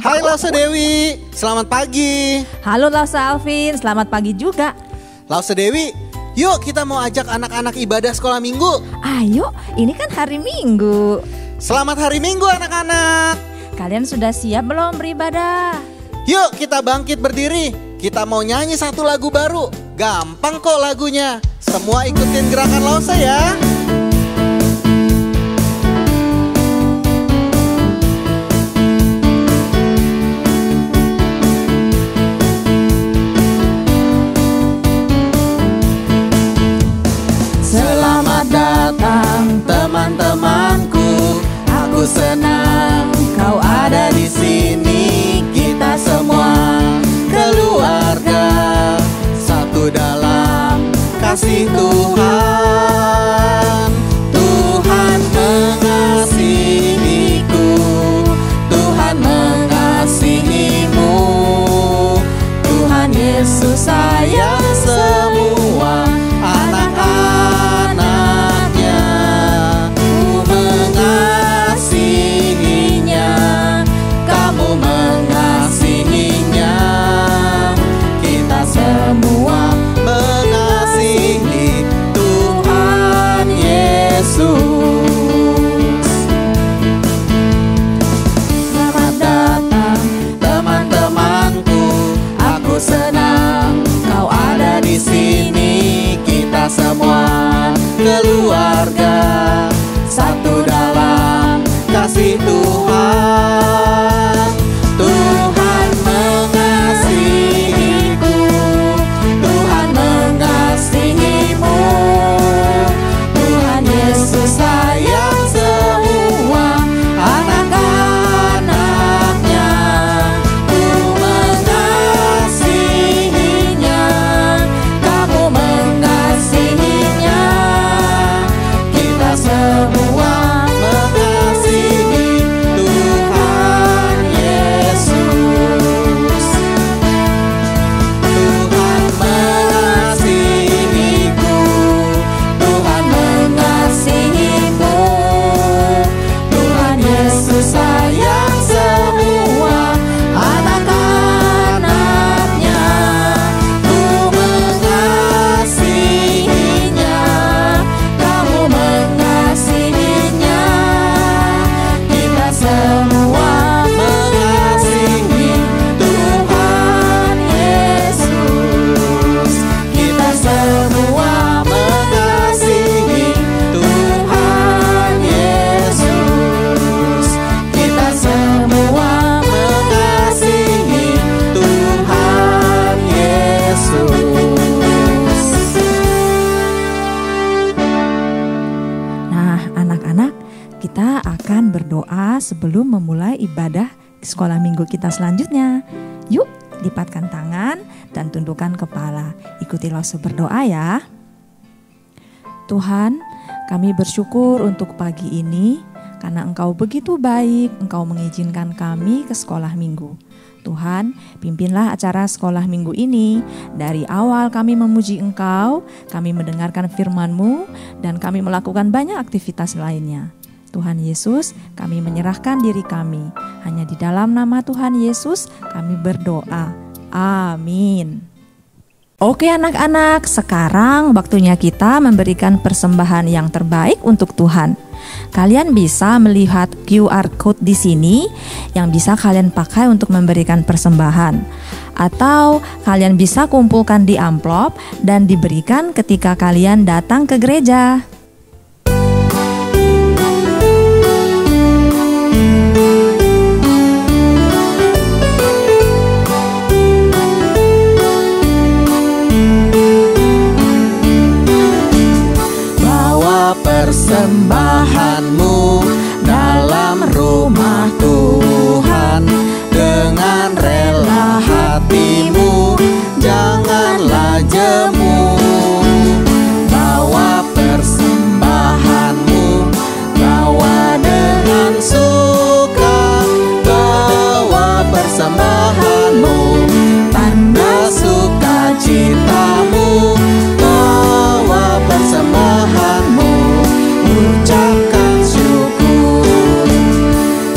Hai Lause Dewi, selamat pagi. Halo Lause Alvin, selamat pagi juga. Lause Dewi, yuk kita mau ajak anak-anak ibadah sekolah minggu. Ayo, ini kan hari Minggu. Selamat hari Minggu anak-anak. Kalian sudah siap belum beribadah? Yuk kita bangkit berdiri. Kita mau nyanyi satu lagu baru. Gampang kok lagunya. Semua ikutin gerakan Lause ya. Selamat datang teman-temanku, aku senang kau ada di sini. Kita semua keluarga, satu dalam kasih Tuhan. Tuhan mengasihiku, Tuhan mengasihimu. Tuhan Yesus sayang semua anak-anaknya. Ku mengasihinya, kamu mengasihinya. Kita semua mengasihi Tuhan Yesus. Selamat datang teman-temanku, aku senang kau ada di sini. Kita semua keluarga, satu dalam kasih Tuhan. Tuhan mengasihiku, Tuhan mengasihimu. Tuhan Yesus sayang semua anak-anaknya. Ku mengasihinya, kamu mengasihinya. Kita semua mengasihi Tuhan Yesus. Tuhan mengasihiku, Tuhan mengasihimu. Tuhan Yesus sayang semua anak-anaknya. Ku mengasihinya, kamu mengasihinya. Kita semua mengasihi Tuhan Yesus. Kita semua mengasihi Tuhan Yesus. Kita semua mengasihi Tuhan Yesus. Nah, anak-anak, kita akan berdoa sebelum memulai ibadah sekolah minggu kita selanjutnya. Yuk, lipatkan tangan dan tundukkan kepala. Ikuti Lause berdoa ya. Tuhan, kami bersyukur untuk pagi ini karena Engkau begitu baik, Engkau mengizinkan kami ke sekolah minggu. Tuhan, pimpinlah acara sekolah minggu ini. Dari awal kami memuji Engkau, kami mendengarkan firman-Mu, dan kami melakukan banyak aktivitas lainnya. Tuhan Yesus, kami menyerahkan diri kami. Hanya di dalam nama Tuhan Yesus kami berdoa. Amin. Oke anak-anak, sekarang waktunya kita memberikan persembahan yang terbaik untuk Tuhan. Kalian bisa melihat QR code di sini yang bisa kalian pakai untuk memberikan persembahan. Atau kalian bisa kumpulkan di amplop dan diberikan ketika kalian datang ke gereja. Persembahanmu dalam rumah Tuhan dengan rela hatimu, janganlah jemu. Bawa persembahanmu, bawa dengan suka, bawa persembahanmu, tanda sukacitamu, bawa persembahanmu, ucapkan syukur,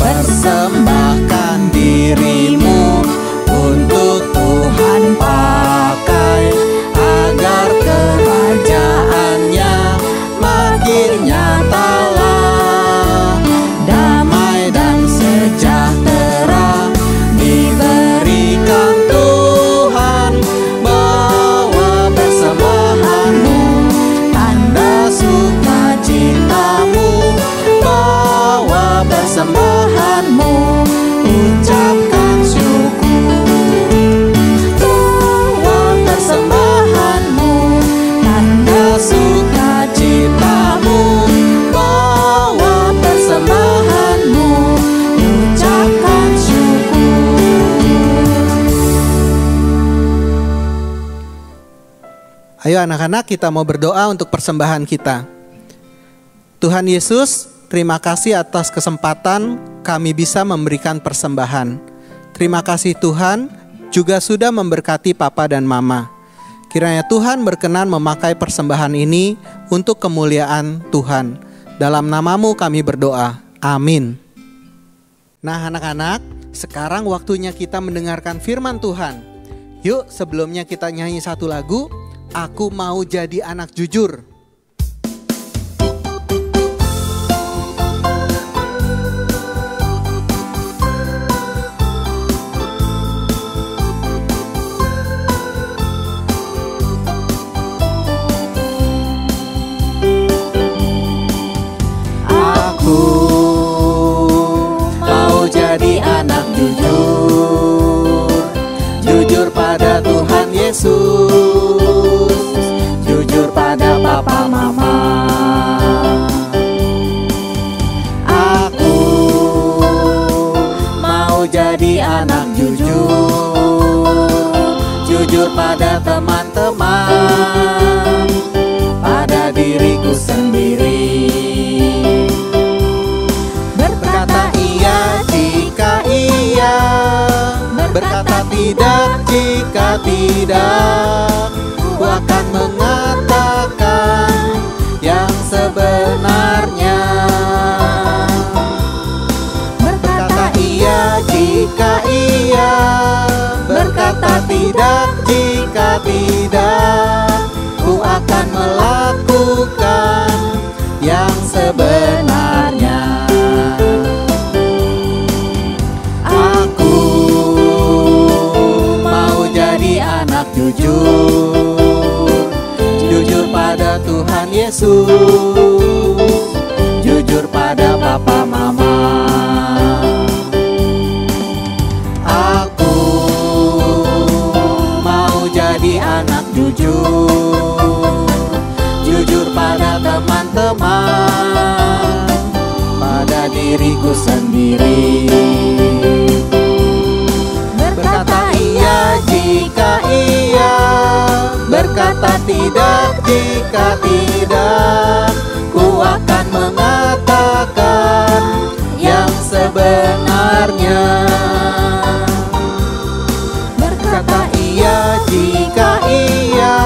persembahkan dirimu untuk Tuhan pakai, agar kerajaannya makin nyatalah, damai dan sejahtera diberikan Tuhan. Bawa persembahanmu, tanda sukacitamu, bawa persembahanmu, ucapkan syukur, bawa persembahanmu, tanda sukacitamu, bawa persembahanmu, ucapkan syukur. Ayo anak-anak, kita mau berdoa untuk persembahan kita. Tuhan Yesus, terima kasih atas kesempatan kami bisa memberikan persembahan. Terima kasih Tuhan juga sudah memberkati Papa dan Mama. Kiranya Tuhan berkenan memakai persembahan ini untuk kemuliaan Tuhan. Dalam namamu kami berdoa. Amin. Nah anak-anak, sekarang waktunya kita mendengarkan firman Tuhan. Yuk sebelumnya kita nyanyi satu lagu, Aku Mau Jadi Anak Jujur. Aku mau jadi anak jujur, jujur pada Tuhan Yesus, jujur pada Papa Mama. Aku mau jadi anak jujur, jujur pada teman-teman, pada diriku sendiri. Berkata iya jika iya, berkata tidak jika tidak. Ku akan mengatakan yang sebenarnya. Berkata iya jika iya, berkata tidak jika tidak. Ku akan melakukan yang sebenarnya. Aku mau jadi anak jujur, jujur pada Tuhan Yesus, jujur pada Papa Mama. Aku mau jadi anak jujur, jujur pada teman-teman, pada diriku sendiri. Berkata iya jika iya, berkata tidak jika tidak. Ku akan mengatakan yang sebenarnya. Berkata iya jika iya,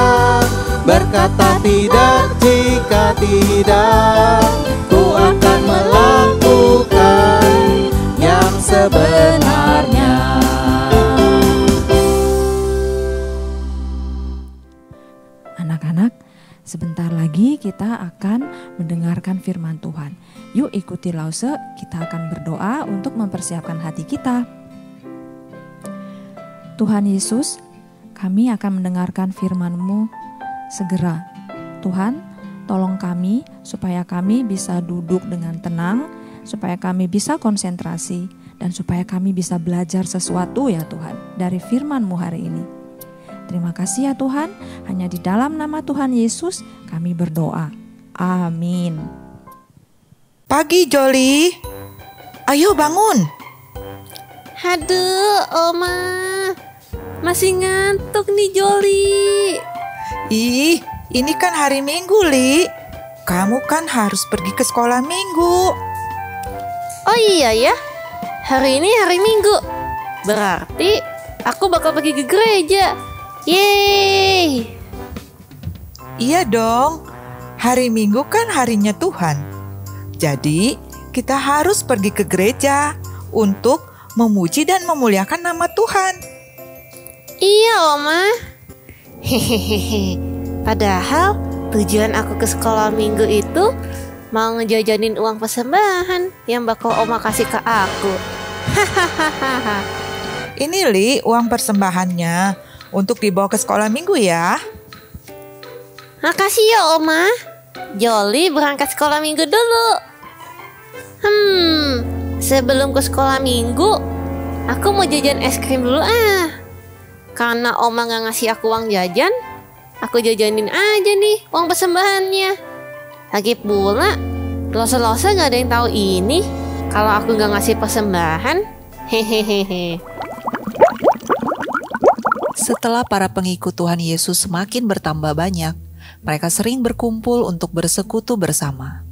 berkata tidak jika tidak. Ku akan melakukan yang sebenarnya. Anak-anak, sebentar lagi kita akan mendengarkan firman Tuhan. Yuk ikuti Lause, kita akan berdoa untuk mempersiapkan hati kita. Tuhan Yesus, kami akan mendengarkan firman-Mu segera. Tuhan, tolong kami supaya kami bisa duduk dengan tenang, supaya kami bisa konsentrasi, dan supaya kami bisa belajar sesuatu ya Tuhan dari firman-Mu hari ini. Terima kasih ya Tuhan, hanya di dalam nama Tuhan Yesus kami berdoa. Amin. Pagi, Joli. Ayo bangun. Aduh, Oma. Masih ngantuk nih, Joli. Ih, ini kan hari Minggu, Li. Kamu kan harus pergi ke sekolah Minggu. Oh iya ya, hari ini hari Minggu. Berarti aku bakal pergi ke gereja. Yeay. Iya dong, hari Minggu kan harinya Tuhan. Jadi, kita harus pergi ke gereja untuk memuji dan memuliakan nama Tuhan. Iya, Oma. Hehehe. Padahal tujuan aku ke sekolah Minggu itu mau ngejajanin uang persembahan yang bakal Oma kasih ke aku. Hahaha. Ini, Li, uang persembahannya untuk dibawa ke sekolah Minggu ya. Makasih ya Oma. Joli berangkat sekolah Minggu dulu. Sebelum ke sekolah Minggu, aku mau jajan es krim dulu Karena Oma gak ngasih aku uang jajan, aku jajanin aja nih uang persembahannya. Lagi pula, losa-losa gak ada yang tahu ini kalau aku gak ngasih persembahan. Hehehe. Setelah para pengikut Tuhan Yesus semakin bertambah banyak, mereka sering berkumpul untuk bersekutu bersama.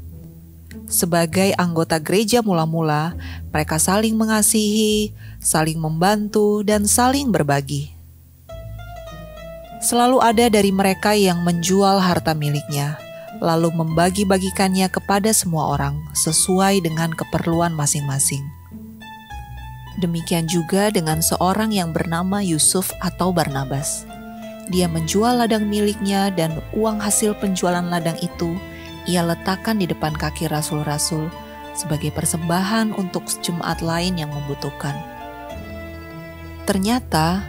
Sebagai anggota gereja mula-mula, mereka saling mengasihi, saling membantu, dan saling berbagi. Selalu ada dari mereka yang menjual harta miliknya, lalu membagi-bagikannya kepada semua orang sesuai dengan keperluan masing-masing. Demikian juga dengan seorang yang bernama Yusuf atau Barnabas. Dia menjual ladang miliknya dan uang hasil penjualan ladang itu ia letakkan di depan kaki rasul-rasul sebagai persembahan untuk jemaat lain yang membutuhkan. Ternyata,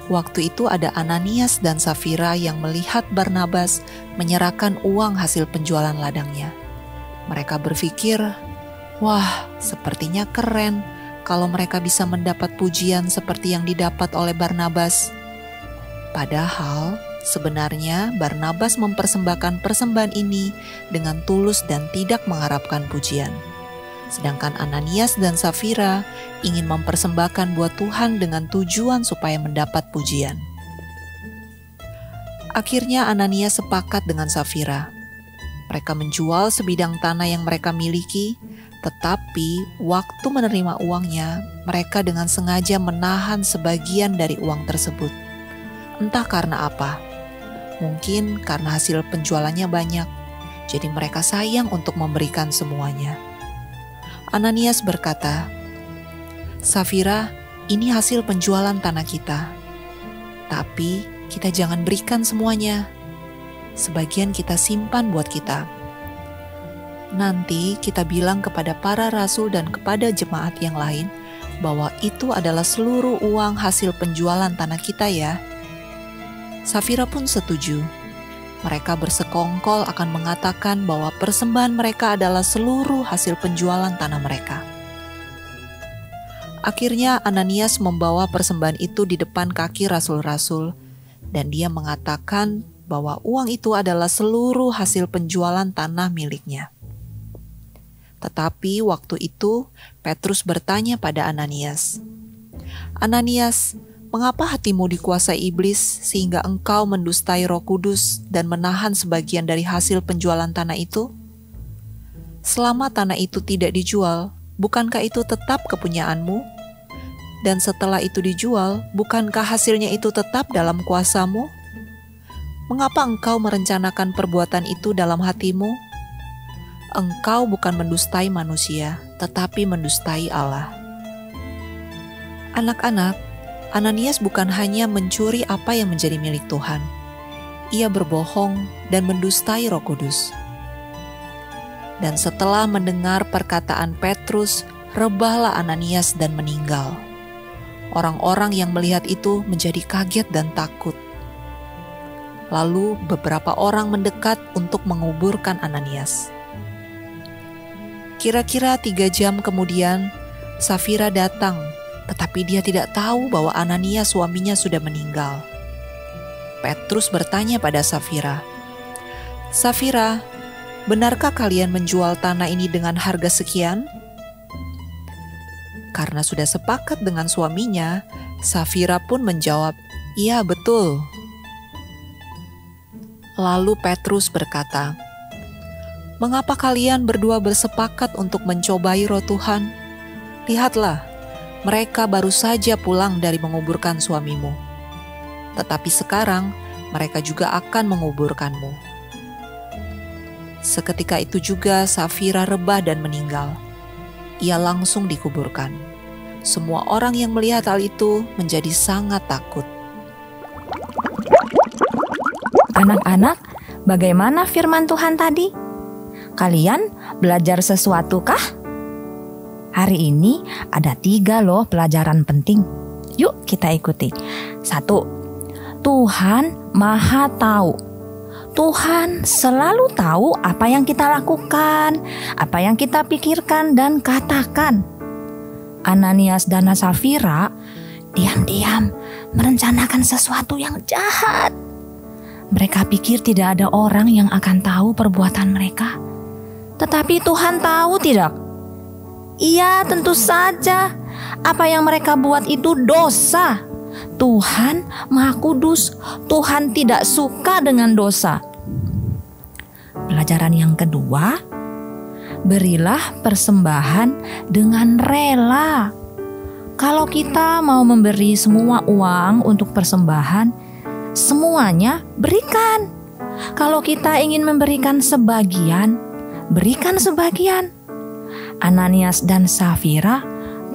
waktu itu ada Ananias dan Safira yang melihat Barnabas menyerahkan uang hasil penjualan ladangnya. Mereka berpikir, wah, sepertinya keren kalau mereka bisa mendapat pujian seperti yang didapat oleh Barnabas. Padahal, sebenarnya Barnabas mempersembahkan persembahan ini dengan tulus dan tidak mengharapkan pujian. Sedangkan Ananias dan Safira ingin mempersembahkan buat Tuhan dengan tujuan supaya mendapat pujian. Akhirnya Ananias sepakat dengan Safira. Mereka menjual sebidang tanah yang mereka miliki, tetapi waktu menerima uangnya, mereka dengan sengaja menahan sebagian dari uang tersebut. Entah karena apa, mungkin karena hasil penjualannya banyak, jadi mereka sayang untuk memberikan semuanya. Ananias berkata, Safira, ini hasil penjualan tanah kita. Tapi kita jangan berikan semuanya. Sebagian kita simpan buat kita. Nanti kita bilang kepada para rasul dan kepada jemaat yang lain bahwa itu adalah seluruh uang hasil penjualan tanah kita ya. Safira pun setuju. Mereka bersekongkol akan mengatakan bahwa persembahan mereka adalah seluruh hasil penjualan tanah mereka. Akhirnya Ananias membawa persembahan itu di depan kaki rasul-rasul, dan dia mengatakan bahwa uang itu adalah seluruh hasil penjualan tanah miliknya. Tetapi waktu itu Petrus bertanya pada Ananias, Ananias, mengapa hatimu dikuasai iblis sehingga engkau mendustai Roh Kudus dan menahan sebagian dari hasil penjualan tanah itu? Selama tanah itu tidak dijual, bukankah itu tetap kepunyaanmu? Dan setelah itu dijual, bukankah hasilnya itu tetap dalam kuasamu? Mengapa engkau merencanakan perbuatan itu dalam hatimu? Engkau bukan mendustai manusia, tetapi mendustai Allah. Anak-anak, Ananias bukan hanya mencuri apa yang menjadi milik Tuhan. Ia berbohong dan mendustai Roh Kudus. Dan setelah mendengar perkataan Petrus, rebahlah Ananias dan meninggal. Orang-orang yang melihat itu menjadi kaget dan takut. Lalu beberapa orang mendekat untuk menguburkan Ananias. Kira-kira 3 jam kemudian, Safira datang, tetapi dia tidak tahu bahwa Ananias suaminya sudah meninggal. Petrus bertanya pada Safira, "Safira, benarkah kalian menjual tanah ini dengan harga sekian?" Karena sudah sepakat dengan suaminya, Safira pun menjawab, "Iya, betul." Lalu Petrus berkata, "Mengapa kalian berdua bersepakat untuk mencobai Roh Tuhan? Lihatlah, mereka baru saja pulang dari menguburkan suamimu. Tetapi sekarang mereka juga akan menguburkanmu." Seketika itu juga Safira rebah dan meninggal. Ia langsung dikuburkan. Semua orang yang melihat hal itu menjadi sangat takut. Anak-anak, bagaimana firman Tuhan tadi? Kalian belajar sesuatu kah? Hari ini ada 3 loh pelajaran penting. Yuk kita ikuti. 1. Tuhan Maha Tahu. Tuhan selalu tahu apa yang kita lakukan, apa yang kita pikirkan dan katakan. Ananias dan Safira diam-diam merencanakan sesuatu yang jahat. Mereka pikir tidak ada orang yang akan tahu perbuatan mereka. Tetapi Tuhan tahu tidak? Iya, tentu saja. Apa yang mereka buat itu dosa. Tuhan Maha Kudus. Tuhan tidak suka dengan dosa. Pelajaran yang kedua, berilah persembahan dengan rela. Kalau kita mau memberi semua uang untuk persembahan, semuanya berikan. Kalau kita ingin memberikan sebagian, berikan sebagian. Ananias dan Safira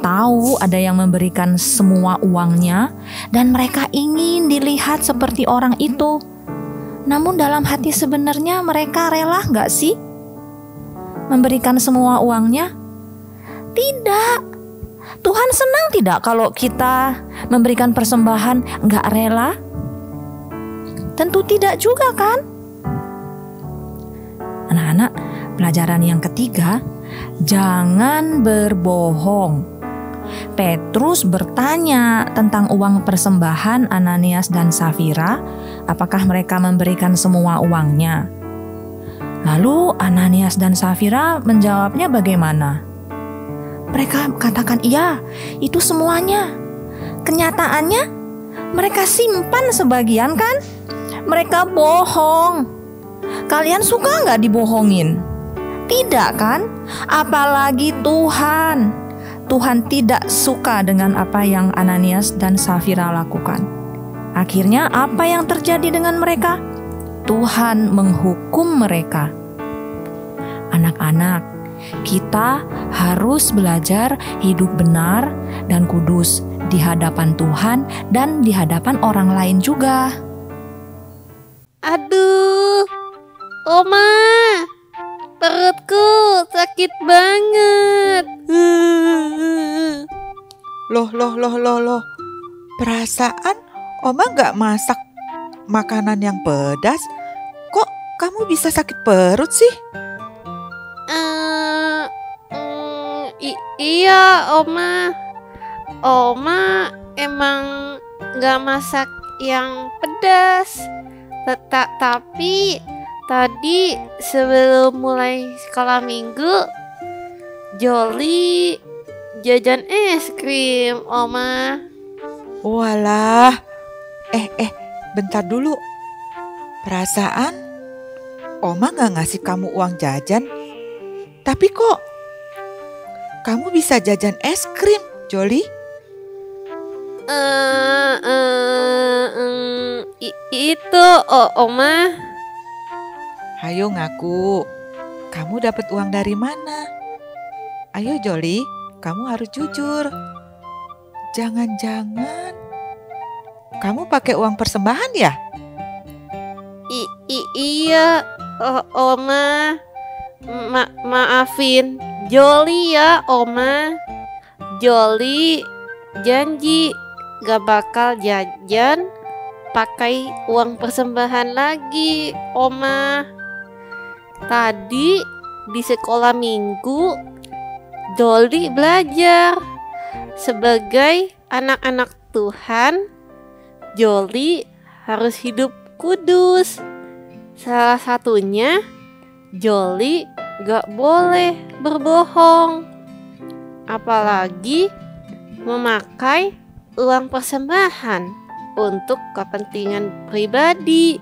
tahu ada yang memberikan semua uangnya dan mereka ingin dilihat seperti orang itu. Namun dalam hati sebenarnya mereka rela nggak sih memberikan semua uangnya? Tidak. Tuhan senang tidak kalau kita memberikan persembahan nggak rela? Tentu tidak juga kan? Anak-anak, pelajaran yang ketiga, jangan berbohong. Petrus bertanya tentang uang persembahan Ananias dan Safira, apakah mereka memberikan semua uangnya? Lalu Ananias dan Safira menjawabnya bagaimana? Mereka katakan, iya, itu semuanya. Kenyataannya mereka simpan sebagian kan? Mereka bohong. Kalian suka nggak dibohongin? Tidak kan? Apalagi Tuhan. Tuhan tidak suka dengan apa yang Ananias dan Safira lakukan. Akhirnya apa yang terjadi dengan mereka? Tuhan menghukum mereka. Anak-anak, kita harus belajar hidup benar dan kudus di hadapan Tuhan dan di hadapan orang lain juga. Aduh, Oma, perutku sakit banget. Loh. Perasaan Oma gak masak makanan yang pedas. Kok kamu bisa sakit perut sih? Iya, Oma. Oma emang gak masak yang pedas. Tapi tadi sebelum mulai sekolah minggu, Joli jajan es krim, Oma. Walah. Bentar dulu. Perasaan Oma gak ngasih kamu uang jajan. Tapi kok kamu bisa jajan es krim, Joli? Itu, Oma. Ayo ngaku. Kamu dapat uang dari mana? Ayo Joli, kamu harus jujur. Jangan-jangan kamu pakai uang persembahan ya? Iya, Oma. Maafin Joli ya, Oma. Joli janji gak bakal jajan pakai uang persembahan lagi, Oma. Tadi di sekolah minggu, Joli belajar sebagai anak-anak Tuhan. Joli harus hidup kudus. Salah satunya, Joli gak boleh berbohong, apalagi memakai uang persembahan untuk kepentingan pribadi.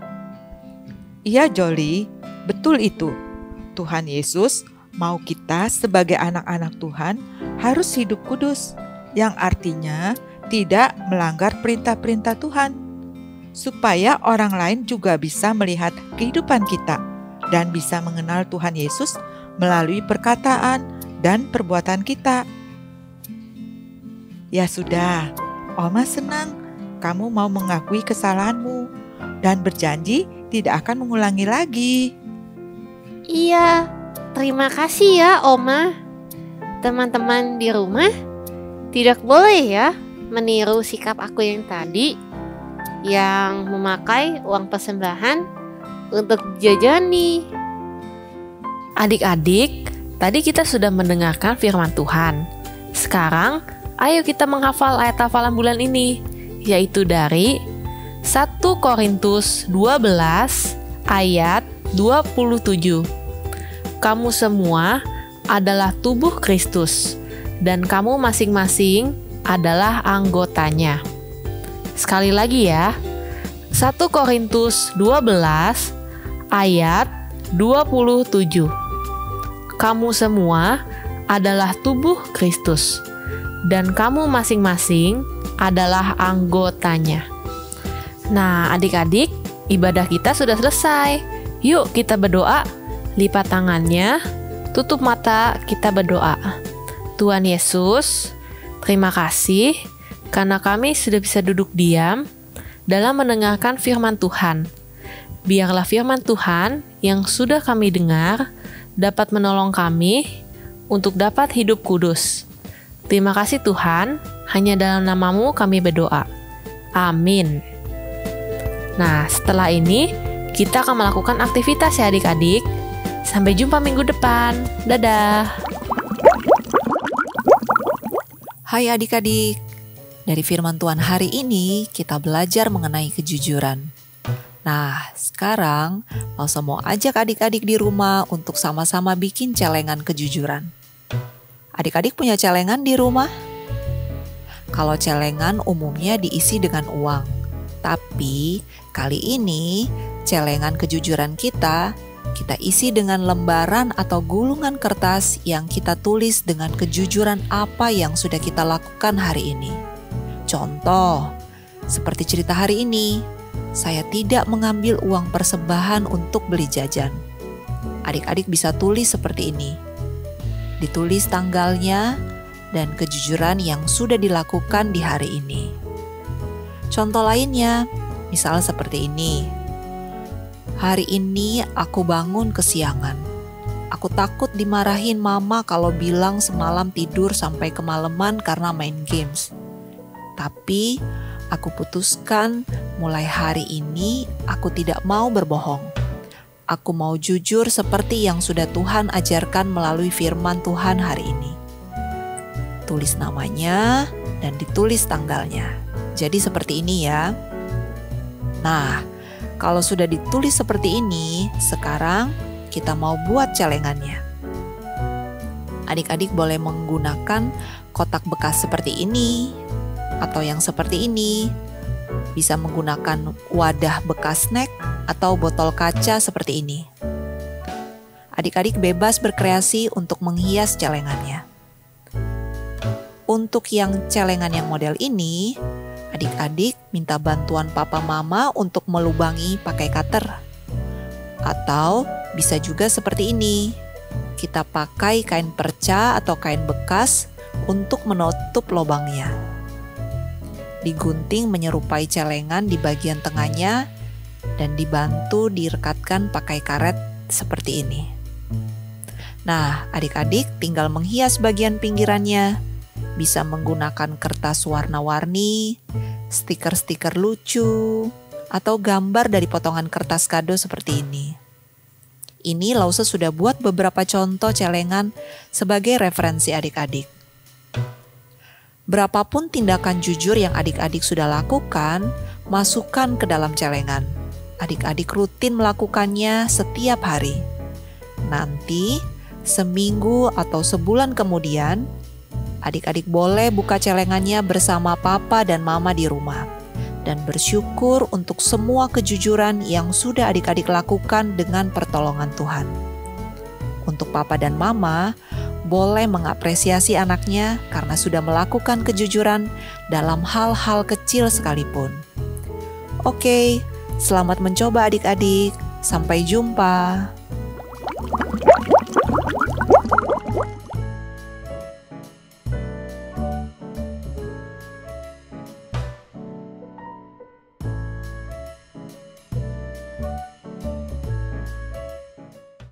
Iya Joli, betul itu. Tuhan Yesus mau kita sebagai anak-anak Tuhan harus hidup kudus, yang artinya tidak melanggar perintah-perintah Tuhan, supaya orang lain juga bisa melihat kehidupan kita dan bisa mengenal Tuhan Yesus melalui perkataan dan perbuatan kita. Ya sudah, Oma senang kamu mau mengakui kesalahanmu dan berjanji tidak akan mengulangi lagi. Iya, terima kasih ya Oma. Teman-teman di rumah tidak boleh ya meniru sikap aku yang tadi, yang memakai uang persembahan untuk jajani. Adik-adik, tadi kita sudah mendengarkan firman Tuhan. Sekarang, ayo kita menghafal ayat hafalan bulan ini, yaitu dari 1 Korintus 12 ayat 27. Kamu semua adalah tubuh Kristus, dan kamu masing-masing adalah anggotanya. Sekali lagi ya, 1 Korintus 12 ayat 27. Kamu semua adalah tubuh Kristus, dan kamu masing-masing adalah anggotanya. Nah, adik-adik, ibadah kita sudah selesai. Yuk kita berdoa. Lipat tangannya, tutup mata, kita berdoa. Tuhan Yesus, terima kasih karena kami sudah bisa duduk diam dalam mendengarkan firman Tuhan. Biarlah firman Tuhan yang sudah kami dengar dapat menolong kami untuk dapat hidup kudus. Terima kasih Tuhan, hanya dalam nama-Mu kami berdoa. Amin. Nah, setelah ini kita akan melakukan aktivitas ya adik-adik. Sampai jumpa minggu depan. Dadah. Hai adik-adik, dari firman Tuhan hari ini kita belajar mengenai kejujuran. Nah, sekarang Elsa mau ajak adik-adik di rumah untuk sama-sama bikin celengan kejujuran. Adik-adik punya celengan di rumah? Kalau celengan umumnya diisi dengan uang, tapi kali ini celengan kejujuran kita isi dengan lembaran atau gulungan kertas yang kita tulis dengan kejujuran apa yang sudah kita lakukan hari ini. Contoh, seperti cerita hari ini, saya tidak mengambil uang persembahan untuk beli jajan. Adik-adik bisa tulis seperti ini. Ditulis tanggalnya dan kejujuran yang sudah dilakukan di hari ini. Contoh lainnya, misal seperti ini. Hari ini aku bangun kesiangan. Aku takut dimarahin mama kalau bilang semalam tidur sampai kemalaman karena main games. Tapi aku putuskan mulai hari ini aku tidak mau berbohong. Aku mau jujur seperti yang sudah Tuhan ajarkan melalui firman Tuhan hari ini. Tulis namanya dan ditulis tanggalnya. Jadi seperti ini ya. Nah, kalau sudah ditulis seperti ini, sekarang kita mau buat celengannya. Adik-adik boleh menggunakan kotak bekas seperti ini, atau yang seperti ini. Bisa menggunakan wadah bekas snack atau botol kaca seperti ini. Adik-adik bebas berkreasi untuk menghias celengannya. Untuk yang celengan yang model ini, adik-adik minta bantuan papa mama untuk melubangi pakai cutter. Atau bisa juga seperti ini. Kita pakai kain perca atau kain bekas untuk menutup lubangnya. Digunting menyerupai celengan di bagian tengahnya dan dibantu direkatkan pakai karet seperti ini. Nah, adik-adik tinggal menghias bagian pinggirannya. bisa menggunakan kertas warna-warni, stiker-stiker lucu, atau gambar dari potongan kertas kado seperti ini. Ini Lause sudah buat beberapa contoh celengan sebagai referensi adik-adik. Berapapun tindakan jujur yang adik-adik sudah lakukan, masukkan ke dalam celengan. Adik-adik rutin melakukannya setiap hari. Nanti, seminggu atau sebulan kemudian, adik-adik boleh buka celengannya bersama papa dan mama di rumah dan bersyukur untuk semua kejujuran yang sudah adik-adik lakukan dengan pertolongan Tuhan. Untuk papa dan mama, boleh mengapresiasi anaknya karena sudah melakukan kejujuran dalam hal-hal kecil sekalipun. Oke, selamat mencoba adik-adik. Sampai jumpa.